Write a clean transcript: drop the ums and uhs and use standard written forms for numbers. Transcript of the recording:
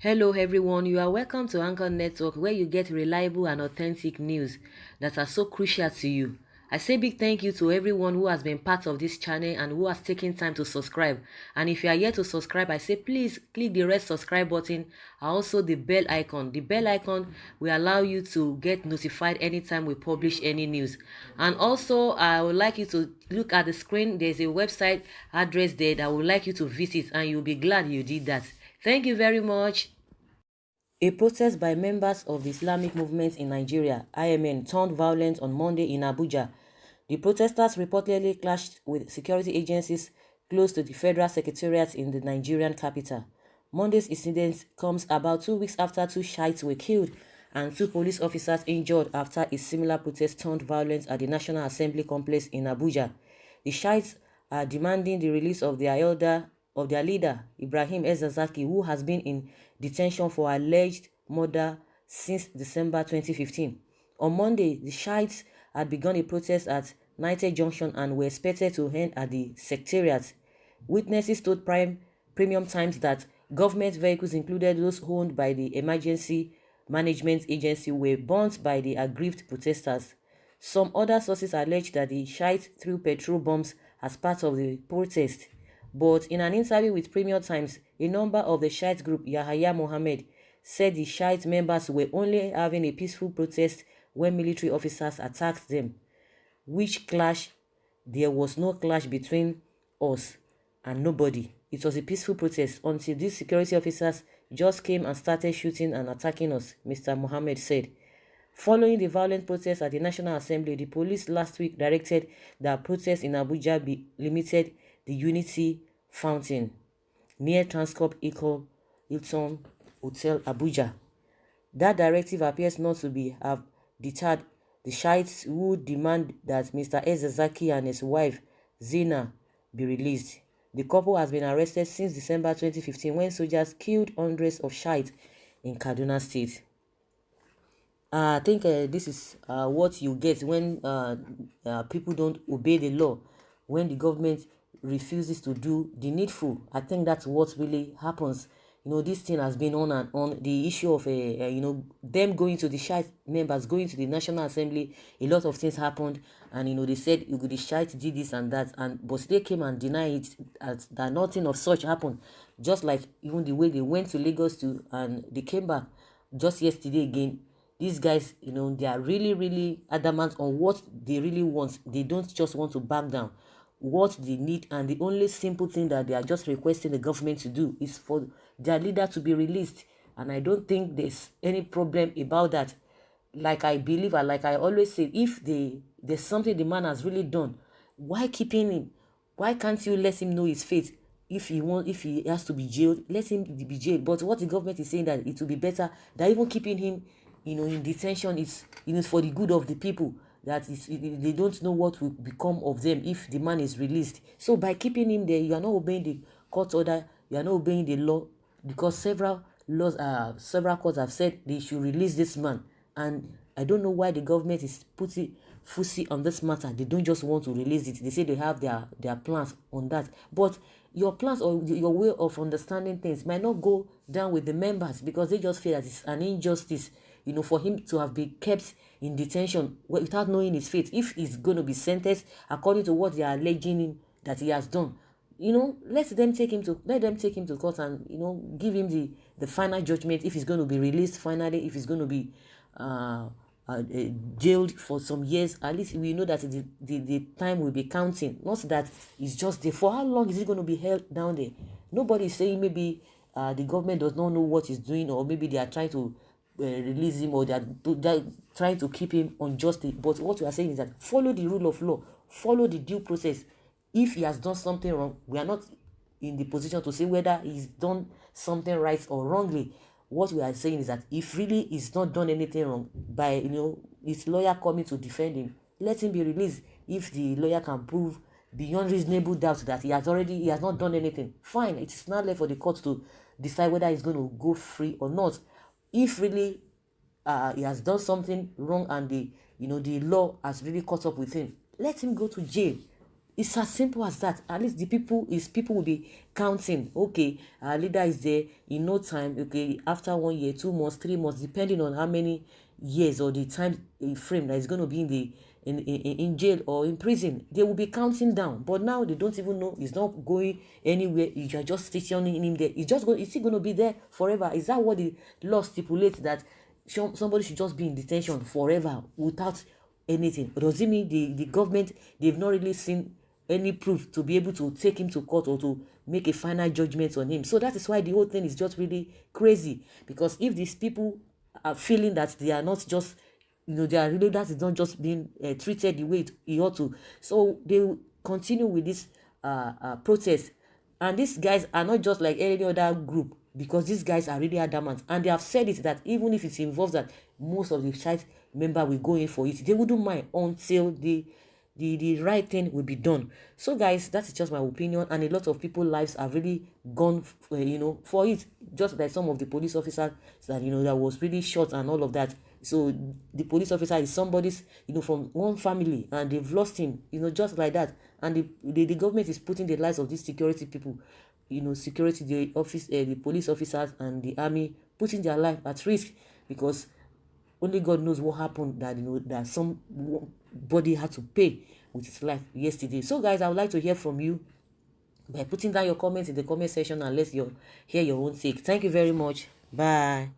Hello, everyone. You are welcome to Anchor Network, where you get reliable and authentic news that are so crucial to you. I say big thank you to everyone who has been part of this channel and who has taken time to subscribe. And if you are yet to subscribe, I say please click the red subscribe button and also the bell icon. The bell icon will allow you to get notified anytime we publish any news. And also, I would like you to look at the screen. There's a website address there that I would like you to visit, and you'll be glad you did that. Thank you very much. A protest by members of the Islamic movement in Nigeria, IMN, turned violent on Monday in Abuja. The protesters reportedly clashed with security agencies close to the federal secretariat in the Nigerian capital. Monday's incident comes about 2 weeks after two Shiites were killed and two police officers injured after a similar protest turned violent at the National Assembly complex in Abuja. The Shiites are demanding the release of their leader, Ibrahim Zakzaky, who has been in detention for alleged murder since December 2015. On Monday, the Shiites had begun a protest at United Junction and were expected to end at the Secretariat. Witnesses told Premium Times that government vehicles, included those owned by the Emergency Management Agency, were burnt by the aggrieved protesters. Some other sources allege that the Shiites threw petrol bombs as part of the protest. But in an interview with Premium Times, a member of the Shiite group, Yahya Mohammed, said the Shiite members were only having a peaceful protest when military officers attacked them. Which clash? There was no clash between us and nobody. It was a peaceful protest until these security officers just came and started shooting and attacking us, Mr. Mohammed said. Following the violent protests at the National Assembly, the police last week directed that protests in Abuja be limited the Unity Fountain near Transcorp Hilton Hotel, Abuja. That directive appears not to have deterred the Shiites, who demand that Mr. Zakzaky and his wife Zina be released. The couple has been arrested since December 2015 when soldiers killed hundreds of Shiites in Kaduna State. I think this is what you get when people don't obey the law, when the government refuses to do the needful. I think that's what really happens. This thing has been on and on. The issue of them going to the Shiite members going to the National Assembly, a lot of things happened, and they said the Shiite did this and that, but they came and denied it, that nothing of such happened. Just like even the way they went to Lagos and they came back just yesterday again. These guys, they are really, really adamant on what they really want. They don't just want to back down. What they need, and the only simple thing that they are just requesting the government to do is for their leader to be released. And I don't think there's any problem about that. Like I believe, and like I always say, if there's something the man has really done, why keeping him? Why can't you let him know his fate? If he has to be jailed, let him be jailed. But what the government is saying, that it will be better than even keeping him in detention. Is for the good of the people, that they don't know what will become of them if the man is released. So by keeping him there, you are not obeying the court order, you are not obeying the law, because several courts have said they should release this man. And I don't know why the government is putting fussy on this matter. They don't just want to release it. They say they have their plans on that. But your plans or your way of understanding things might not go down with the members, because they just feel that it's an injustice, for him to have been kept in detention without knowing his fate. If he's going to be sentenced according to what they are alleging him that he has done, let them take him to court and give him the final judgment, if he's going to be released finally, if he's going to be jailed for some years. At least we know that the time will be counting, not that it's just there. For how long is he going to be held down there? Nobody is saying maybe the government does not know what he's doing, or maybe they are trying to release him, or they're trying to keep him unjustly. But what we are saying is that follow the rule of law, follow the due process. If he has done something wrong, we are not in the position to say whether he's done something right or wrongly. What we are saying is that if really he's not done anything wrong, by his lawyer coming to defend him, let him be released. If the lawyer can prove beyond reasonable doubt that he has not done anything, fine. It is not left for the court to decide whether he's going to go free or not. If really he has done something wrong and the law has really caught up with him, let him go to jail. It's as simple as that. At least his people will be counting. Okay, our leader is there in no time. Okay, after 1 year, 2 months, 3 months, depending on how many years or the time frame that is going to be in jail or in prison, they will be counting down. But now they don't even know. He's not going anywhere. You are just stationing him there. Is he going to be there forever? Is that what the law stipulates, that somebody should just be in detention forever without anything? Or does it mean the government, they've not really seen any proof to be able to take him to court or to make a final judgment on him? So that is why the whole thing is just really crazy. Because if these people are feeling that they are not just, their leaders is not just being treated the way it ought to, so they will continue with this protest. And these guys are not just like any other group, because these guys are really adamant, and they have said it that even if it involves that most of the child member will go in for it, they wouldn't mind until the right thing will be done. So guys, that is just my opinion, and a lot of people's lives have really gone for it, just like some of the police officers that that was really shot and all of that. So the police officer is somebody's from one family, and they've lost him just like that. And the government is putting the lives of these security people, security, the police officers and the army, putting their life at risk, because only God knows what happened, that that somebody had to pay with his life yesterday. So guys, I would like to hear from you by putting down your comments in the comment section, and let's hear your own take. Thank you very much. Bye.